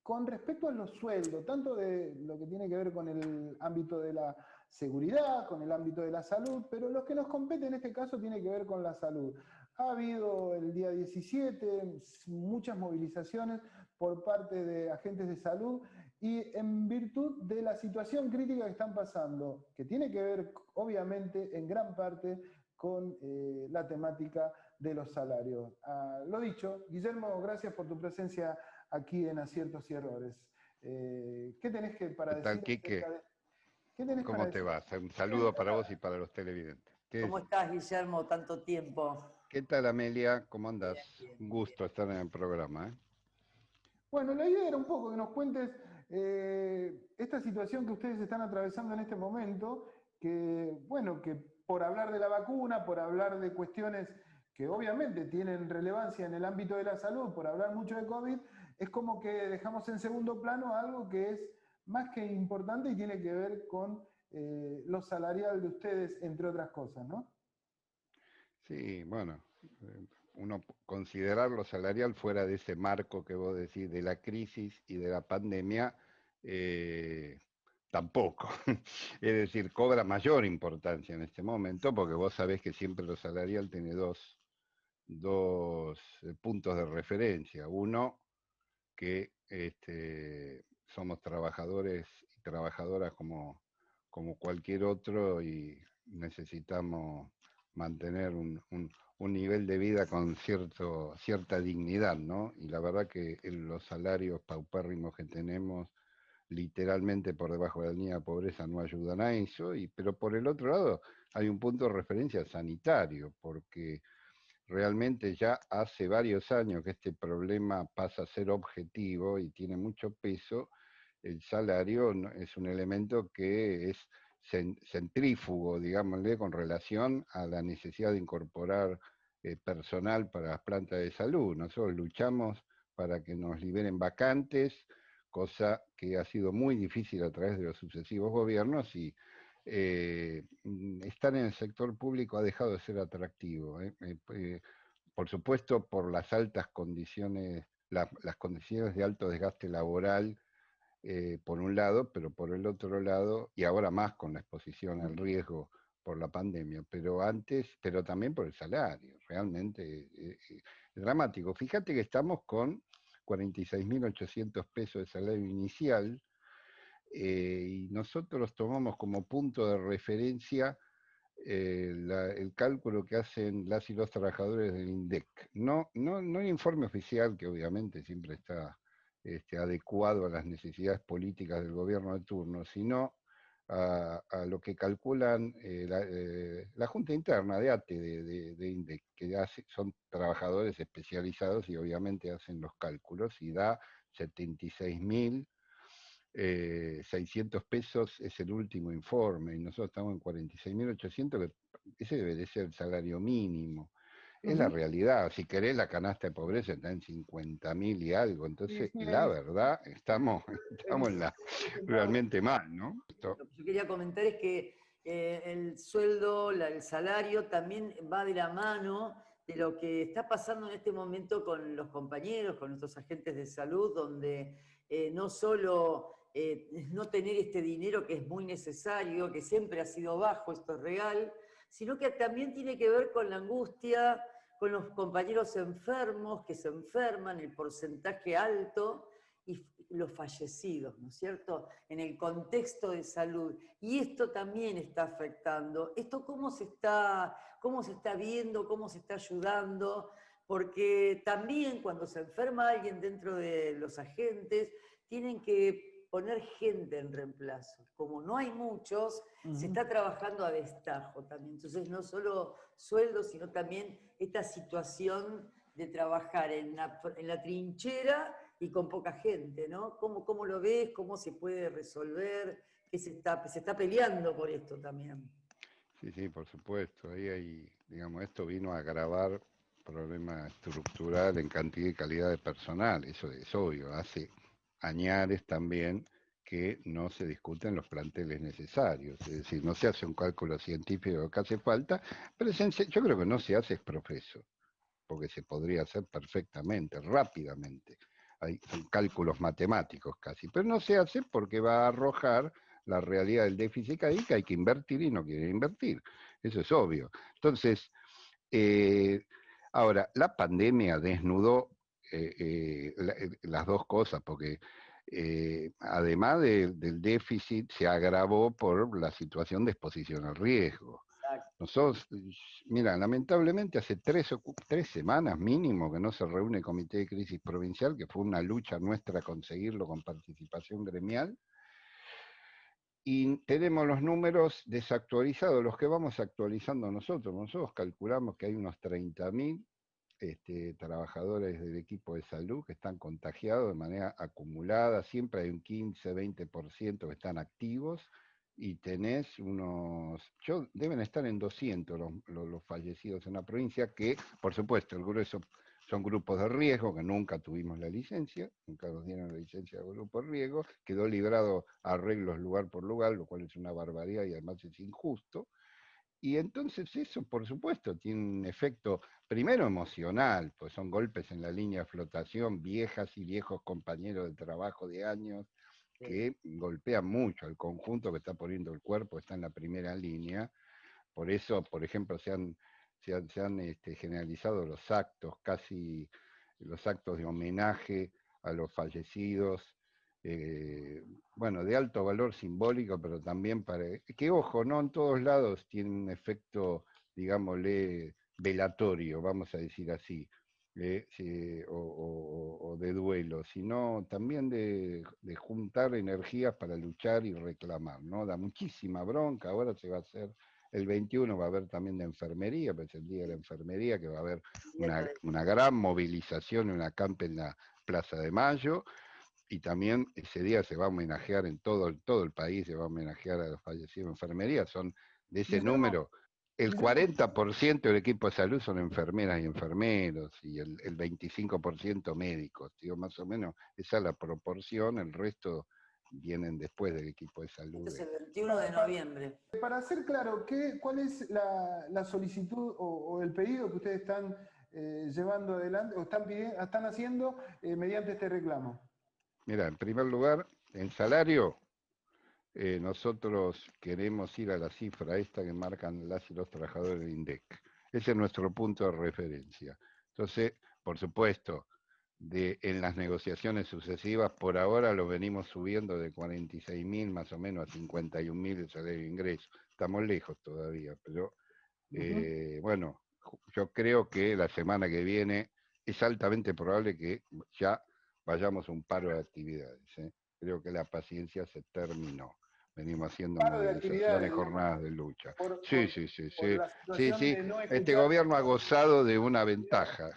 con respecto a los sueldos, tanto de lo que tiene que ver con el ámbito de la seguridad, con el ámbito de la salud, pero lo que nos compete en este caso tiene que ver con la salud. Ha habido el día 17 muchas movilizaciones por parte de agentes de salud y en virtud de la situación crítica que están pasando, que tiene que ver obviamente en gran parte con la temática de los salarios. Lo dicho, Guillermo, gracias por tu presencia aquí en Aciertos y Errores. ¿Qué tenés para ¿Qué tal, decir? Quique? ¿Qué tenés ¿Cómo para te decir? va? Un saludo para vos y para los televidentes. ¿Cómo estás, Guillermo? Tanto tiempo. ¿Qué tal, Amelia? ¿Cómo andás? Bien, bien, Un gusto estar en el programa. Bueno, la idea era un poco que nos cuentes esta situación que ustedes están atravesando en este momento, que, bueno, que por hablar de la vacuna, por hablar de cuestiones que obviamente tienen relevancia en el ámbito de la salud, por hablar mucho de COVID, es como que dejamos en segundo plano algo que es más que importante y tiene que ver con lo salarial de ustedes, entre otras cosas, ¿no? Sí, bueno, uno considerar lo salarial fuera de ese marco que vos decís de la crisis y de la pandemia, tampoco. Es decir, cobra mayor importancia en este momento porque vos sabés que siempre lo salarial tiene dos puntos de referencia. Uno, que somos trabajadores y trabajadoras como cualquier otro y necesitamos mantener un nivel de vida con cierta dignidad, ¿no? Y la verdad que los salarios paupérrimos que tenemos, literalmente por debajo de la línea de pobreza, no ayudan a eso, pero por el otro lado hay un punto de referencia sanitario, porque realmente ya hace varios años que este problema pasa a ser objetivo y tiene mucho peso. El salario es un elemento que es centrífugo, digámosle, con relación a la necesidad de incorporar personal para las plantas de salud. Nosotros luchamos para que nos liberen vacantes, cosa que ha sido muy difícil a través de los sucesivos gobiernos y estar en el sector público ha dejado de ser atractivo. Por supuesto, por las altas condiciones, las condiciones de alto desgaste laboral, por un lado, pero por el otro lado, y ahora más con la exposición al riesgo por la pandemia, pero antes, pero también por el salario, realmente dramático. Fíjate que estamos con 46.800 pesos de salario inicial, y nosotros tomamos como punto de referencia el cálculo que hacen las y los trabajadores del INDEC. No el informe oficial, que obviamente siempre está adecuado a las necesidades políticas del gobierno de turno, sino a lo que calculan la Junta Interna de ATE de INDEC, que son trabajadores especializados y obviamente hacen los cálculos y da 76.000 600 pesos es el último informe y nosotros estamos en 46.800, que ese debe de ser el salario mínimo. Es la realidad. Si querés, la canasta de pobreza está en 50.000 y algo. Entonces, la verdad, estamos realmente mal, ¿no? Lo que yo quería comentar es que el sueldo, el salario también va de la mano de lo que está pasando en este momento con los compañeros, con nuestros agentes de salud, donde no solo no tener este dinero que es muy necesario, que siempre ha sido bajo, esto es real, sino que también tiene que ver con la angustia, con los compañeros enfermos que se enferman, el porcentaje alto, y los fallecidos, ¿no es cierto?, en el contexto de salud. Y esto también está afectando. ¿Esto cómo se está viendo, cómo se está ayudando? Porque también cuando se enferma alguien dentro de los agentes, tienen que poner gente en reemplazo. Como no hay muchos, se está trabajando a destajo también. Entonces, no solo sueldos, sino también esta situación de trabajar en la trinchera y con poca gente, ¿no? ¿Cómo lo ves? ¿Cómo se puede resolver? ¿Qué se está peleando por esto también? Sí, por supuesto. Ahí hay, digamos, esto vino a agravar problema estructural en cantidad y calidad de personal. Eso es obvio. Hace añares también que no se discuten los planteles necesarios. Es decir, no se hace un cálculo científico de lo que hace falta, pero yo creo que no se hace exprofeso, porque se podría hacer perfectamente, rápidamente. Son cálculos matemáticos casi, pero no se hace porque va a arrojar la realidad del déficit que hay que invertir y no quieren invertir. Eso es obvio. Entonces, ahora, la pandemia desnudó las dos cosas, porque además del déficit se agravó por la situación de exposición al riesgo. Nosotros, mira, lamentablemente hace 3 semanas mínimo que no se reúne el Comité de Crisis Provincial, que fue una lucha nuestra conseguirlo con participación gremial, y tenemos los números desactualizados, los que vamos actualizando nosotros. Nosotros calculamos que hay unos 30.000 trabajadores del equipo de salud que están contagiados de manera acumulada, siempre hay un 15-20% que están activos, y tenés deben estar en 200 los fallecidos en la provincia, que por supuesto el grueso son grupos de riesgo, que nunca tuvimos la licencia, nunca nos dieron la licencia de grupo de riesgo, quedó librado a arreglos lugar por lugar, lo cual es una barbaridad y además es injusto. Y entonces eso, por supuesto, tiene un efecto, primero emocional, pues son golpes en la línea de flotación, viejas y viejos compañeros de trabajo de años, que golpean mucho al conjunto que está poniendo el cuerpo, está en la primera línea. Por eso, por ejemplo, se han generalizado los actos, casi los actos de homenaje a los fallecidos, bueno, de alto valor simbólico, pero también que ojo, no en todos lados tiene un efecto, digámosle, velatorio, vamos a decir así, o de duelo, sino también de juntar energías para luchar y reclamar, ¿no? Da muchísima bronca. Ahora se va a hacer, el 21 va a haber también de enfermería, pues el día de la enfermería, que va a haber una gran movilización, una acampe en la Plaza de Mayo, y también ese día se va a homenajear en todo el país, se va a homenajear a los fallecidos de enfermería. Son de ese número, el 40% del equipo de salud son enfermeras y enfermeros, y el 25% médicos. Digo, más o menos esa es la proporción, el resto vienen después del equipo de salud. Este es el 21 de noviembre. Para ser claro, ¿cuál es la solicitud o el pedido que ustedes están llevando adelante o están haciendo mediante este reclamo? Mira, en primer lugar, en salario, nosotros queremos ir a la cifra esta que marcan las y los trabajadores del INDEC. Ese es nuestro punto de referencia. Entonces, por supuesto, en las negociaciones sucesivas, por ahora lo venimos subiendo de 46.000 más o menos a 51.000 el salario de ingreso. Estamos lejos todavía, pero bueno, yo creo que la semana que viene es altamente probable que ya vayamos a un paro de actividades. Creo que la paciencia se terminó. Venimos haciendo movilizaciones, jornadas de lucha. Sí. Este gobierno ha gozado de una ventaja,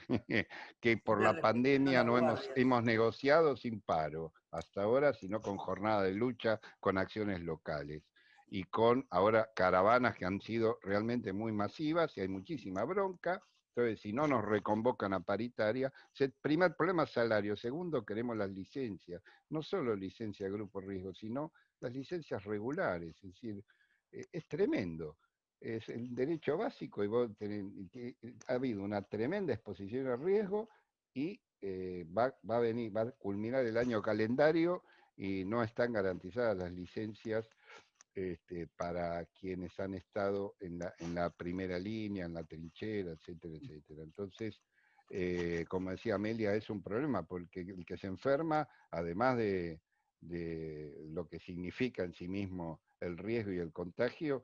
que por la pandemia no hemos negociado sin paro hasta ahora, sino con jornada de lucha, con acciones locales y con ahora caravanas que han sido realmente muy masivas y hay muchísima bronca. Entonces, si no nos reconvocan a paritaria, primer problema, salario. Segundo, queremos las licencias. No solo licencia de grupo riesgo, sino las licencias regulares. Es decir, es tremendo. Es el derecho básico y ha habido una tremenda exposición a riesgo y va a culminar el año calendario y no están garantizadas las licencias para quienes han estado en la primera línea, en la trinchera, etcétera, etcétera. Entonces, como decía Amelia, es un problema, porque el que se enferma, además de lo que significa en sí mismo el riesgo y el contagio,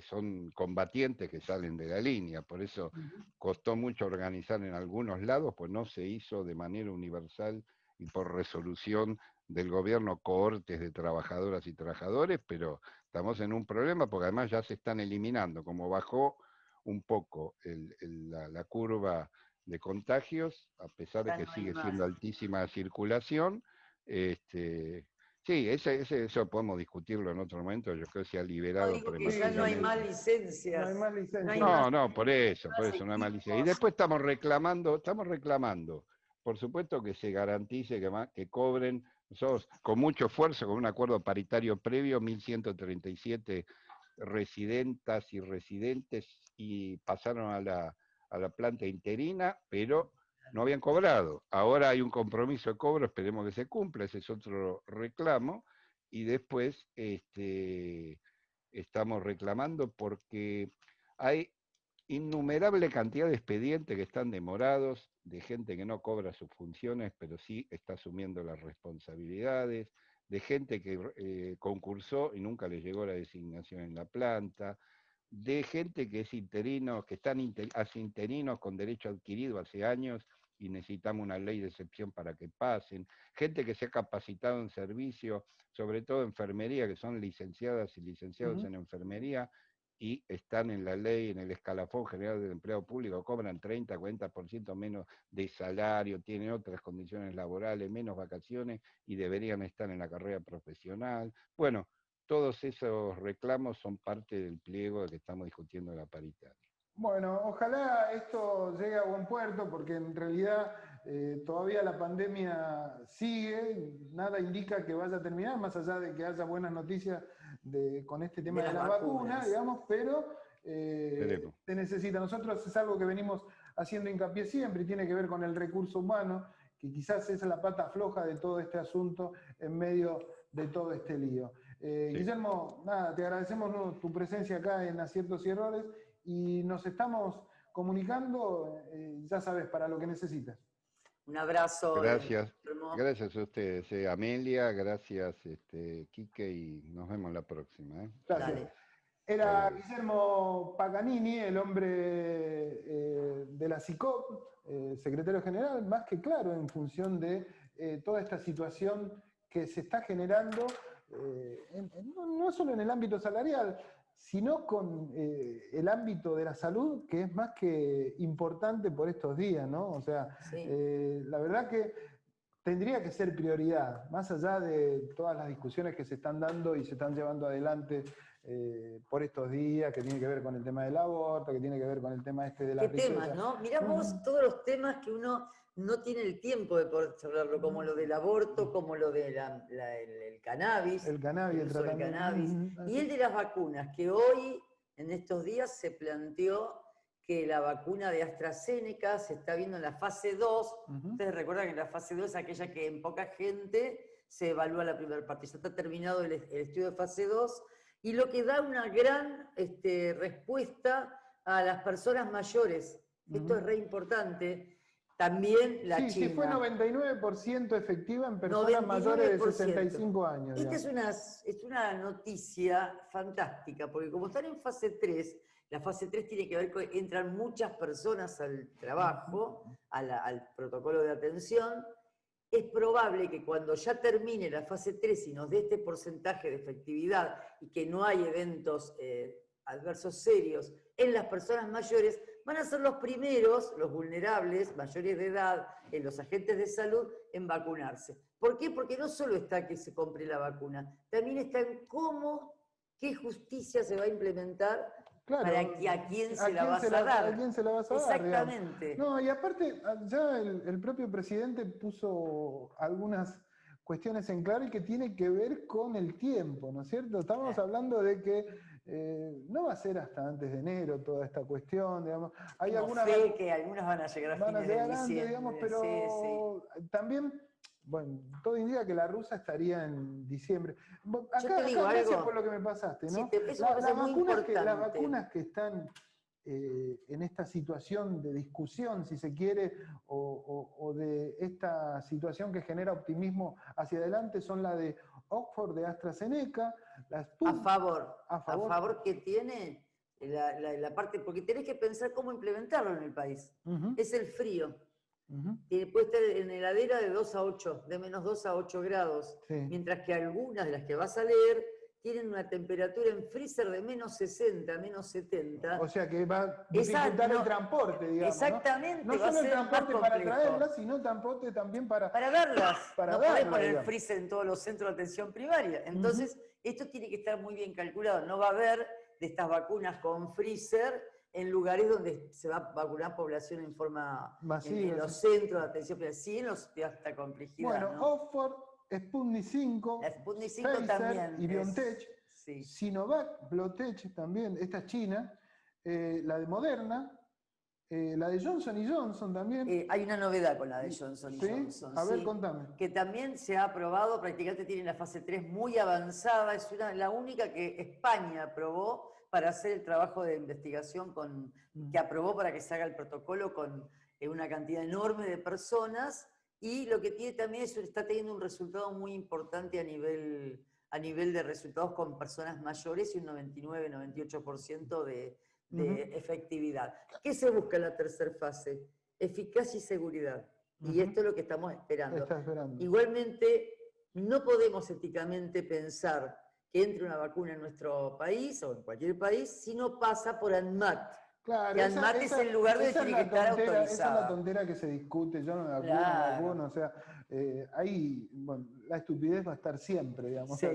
son combatientes que salen de la línea. Por eso costó mucho organizar en algunos lados, pues no se hizo de manera universal y por resolución del gobierno cohortes de trabajadoras y trabajadores, pero estamos en un problema porque además ya se están eliminando, como bajó un poco la curva de contagios, a pesar de que sigue siendo altísima la circulación. Sí, eso podemos discutirlo en otro momento, yo creo que se ha liberado prematuramente. Ya no hay más licencias. No hay más licencias. No, por eso no hay más licencias. Y después estamos reclamando, por supuesto que se garantice que cobren, nosotros con mucho esfuerzo, con un acuerdo paritario previo, 1.137 residentas y residentes y pasaron a la planta interina, pero no habían cobrado. Ahora hay un compromiso de cobro, esperemos que se cumpla, ese es otro reclamo, y después estamos reclamando porque hay innumerable cantidad de expedientes que están demorados, de gente que no cobra sus funciones, pero sí está asumiendo las responsabilidades, de gente que concursó y nunca le llegó la designación en la planta, de gente que es interino, que están interinos con derecho adquirido hace años y necesitamos una ley de excepción para que pasen, gente que se ha capacitado en servicio, sobre todo enfermería, que son licenciadas y licenciados en enfermería, y están en la ley, en el escalafón general del empleo público, cobran 30, 40% menos de salario, tienen otras condiciones laborales, menos vacaciones y deberían estar en la carrera profesional. Bueno, todos esos reclamos son parte del pliego que estamos discutiendo en la paritaria. Bueno, ojalá esto llegue a buen puerto, porque en realidad todavía la pandemia sigue, nada indica que vaya a terminar, más allá de que haya buenas noticias con este tema de las vacunas, digamos, pero se necesita. Nosotros es algo que venimos haciendo hincapié siempre y tiene que ver con el recurso humano, que quizás es la pata floja de todo este asunto en medio de todo este lío. Guillermo, nada, te agradecemos tu presencia acá en Aciertos y Errores y nos estamos comunicando, ya sabes, para lo que necesites. Un abrazo. Gracias a ustedes, Amelia, gracias Quique, y nos vemos la próxima. Gracias. Dale. Era Guillermo Paganini, el hombre de la CICOP, secretario general, más que claro en función de toda esta situación que se está generando, no solo en el ámbito salarial, sino con el ámbito de la salud, que es más que importante por estos días, ¿no? O sea, la verdad que tendría que ser prioridad, más allá de todas las discusiones que se están dando y se están llevando adelante por estos días, que tiene que ver con el tema del aborto, que tiene que ver con el tema de la ¿Qué riqueza. temas, no? Mirá vos todos los temas que uno no tiene el tiempo de poder hablarlo, como lo del aborto, como lo del el cannabis. El cannabis, el uso del tratamiento. cannabis. Y el de las vacunas, que hoy, en estos días, se planteó que la vacuna de AstraZeneca se está viendo en la fase 2. Ustedes recuerdan que la fase 2 es aquella que en poca gente se evalúa la primera parte. Ya está terminado el estudio de fase 2, y lo que da una gran respuesta a las personas mayores. Esto es re importante. También la China. Sí, fue 99% efectiva en personas mayores de 65 años. Esta es una noticia fantástica, porque como están en fase 3, la fase 3 tiene que ver con que entran muchas personas al trabajo, al protocolo de atención. Es probable que cuando ya termine la fase 3 y nos dé este porcentaje de efectividad y que no hay eventos adversos serios en las personas mayores, van a ser los primeros, los vulnerables, mayores de edad, los agentes de salud, en vacunarse. ¿Por qué? Porque no solo está que se compre la vacuna, también está en qué justicia se va a implementar. Claro, para que a quién se la vas a dar. ¿A quién se la vas a dar? Exactamente. No, y aparte, ya el propio presidente puso algunas cuestiones en claro y que tiene que ver con el tiempo, ¿no es cierto? Estamos hablando de que no va a ser hasta antes de enero toda esta cuestión, digamos. Hay fe que algunas van a llegar a fines de diciembre. Antes, digamos, pero también... Bueno, todo indica que la rusa estaría en diciembre. Acá gracias por lo que me pasaste, ¿no? Sí, las vacunas que están en esta situación de discusión, si se quiere, o de esta situación que genera optimismo hacia adelante, son la de Oxford, de AstraZeneca, la Sputnik. A favor que tiene la parte, porque tenés que pensar cómo implementarlo en el país. Es el frío. Puede estar en heladera de 2 a 8, de menos 2 a 8 grados, mientras que algunas de las que vas a leer tienen una temperatura en freezer de menos 60, menos 70. O sea que va a dificultar el transporte, digamos. Exactamente. No solo el transporte para traerlas, sino transporte también para verlas. No podés poner el freezer en todos los centros de atención primaria. Entonces, esto tiene que estar muy bien calculado. No va a haber de estas vacunas con freezer en lugares donde se va a vacunar población en forma masiva, en los centros de atención primaria. Sí, en los de alta complejidad. Bueno, ¿no? Oxford, Sputnik 5, Sputnik 5 Pfizer también y BioNTech, Sinovac, Biotech también, esta es China, la de Moderna, la de Johnson & Johnson también. Hay una novedad con la de Johnson & Johnson. A ver, contame. Que también se ha aprobado, prácticamente tiene la fase 3 muy avanzada, es la única que España aprobó para hacer el trabajo de investigación que aprobó para que se haga el protocolo con una cantidad enorme de personas, y lo que tiene también es está teniendo un resultado muy importante a nivel de resultados con personas mayores y un 99-98% de efectividad. ¿Qué se busca en la tercera fase? Eficacia y seguridad. Y esto es lo que estamos esperando. Igualmente, no podemos éticamente pensar que entre una vacuna en nuestro país o en cualquier país si no pasa por ANMAT. Claro, que ANMAT es el lugar donde tiene que estar autorizada. Esa es la tontera que se discute, yo no me vacuno, o sea, ahí, bueno, la estupidez va a estar siempre, digamos. Sí.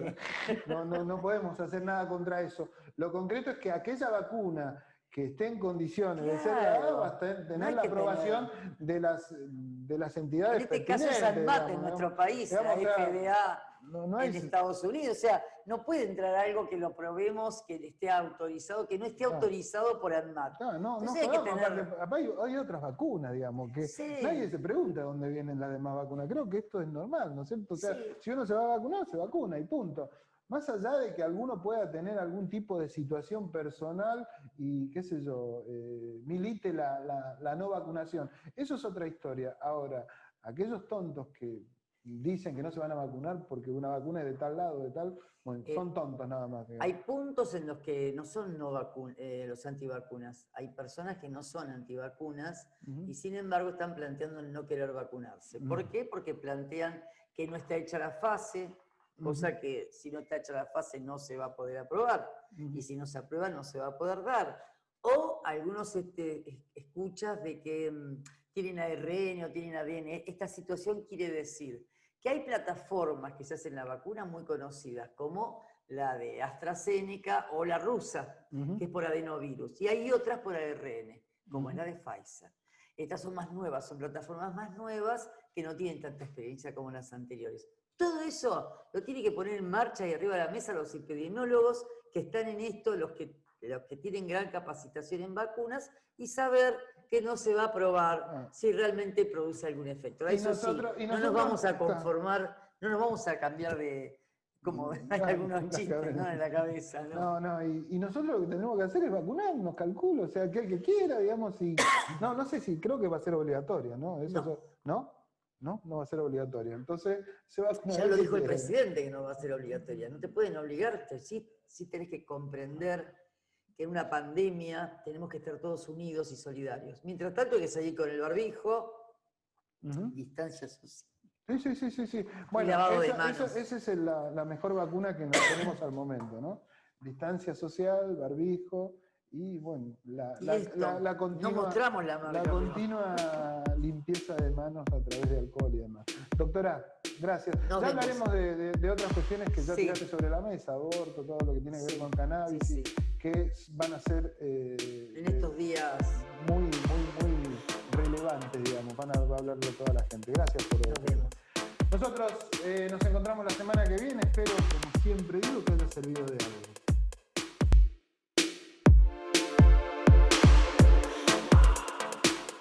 No podemos hacer nada contra eso. Lo concreto es que aquella vacuna que esté en condiciones de ser dada va a tener la aprobación de las entidades pertinentes. En este caso es ANMAT en nuestro país, la FDA en Estados Unidos. O sea, no puede entrar algo que lo probemos, que esté autorizado, que no esté autorizado por ANMAT. Hay otras vacunas, digamos, que nadie se pregunta dónde vienen las demás vacunas. Creo que esto es normal, ¿no es cierto? O sea, si uno se va a vacunar, se vacuna y punto. Más allá de que alguno pueda tener algún tipo de situación personal y, qué sé yo, milite la no vacunación. Eso es otra historia. Ahora, aquellos tontos que dicen que no se van a vacunar porque una vacuna es de tal lado, de tal, bueno, son tontos nada más. Digamos. Hay puntos en los que no son los antivacunas. Hay personas que no son antivacunas y sin embargo están planteando el no querer vacunarse. ¿Por qué? Porque plantean que no está hecha la fase, cosa que si no está hecha la fase no se va a poder aprobar, y si no se aprueba no se va a poder dar. O algunos escuchas de que tienen ARN o tienen ADN. Esta situación quiere decir que hay plataformas que se hacen la vacuna muy conocidas, como la de AstraZeneca o la rusa, que es por adenovirus. Y hay otras por ARN, como es la de Pfizer. Estas son más nuevas, son plataformas más nuevas que no tienen tanta experiencia como las anteriores. Todo eso lo tiene que poner en marcha y arriba de la mesa los epidemiólogos que están en esto, los que tienen gran capacitación en vacunas, y saber que no se va a probar si realmente produce algún efecto. Eso sí, no nos vamos a conformar, no nos vamos a cambiar de... Como hay algunos chistes, ¿no? En la cabeza, ¿no? Y nosotros lo que tenemos que hacer es vacunarnos, calculo, o sea, aquel que quiera, digamos, y... No sé si creo que va a ser obligatorio, ¿no? No va a ser obligatorio. Entonces, se va a vacunar. Ya lo dijo el presidente que no va a ser obligatoria. No te pueden obligar, sí tenés que comprender que en una pandemia tenemos que estar todos unidos y solidarios. Mientras tanto hay que seguir con el barbijo, distancia social. Sí. Bueno, esa es la mejor vacuna que nos tenemos al momento, ¿no? Distancia social, barbijo y, bueno, la continua limpieza de manos a través de alcohol y demás. Doctora, gracias. Ya hablaremos de otras cuestiones que ya tiraste sobre la mesa, aborto, todo lo que tiene que ver con cannabis, que van a ser en estos días muy relevantes, digamos, van a hablarlo toda la gente. Gracias por vernos. Nosotros nos encontramos la semana que viene, espero, como siempre digo, que haya servido de algo.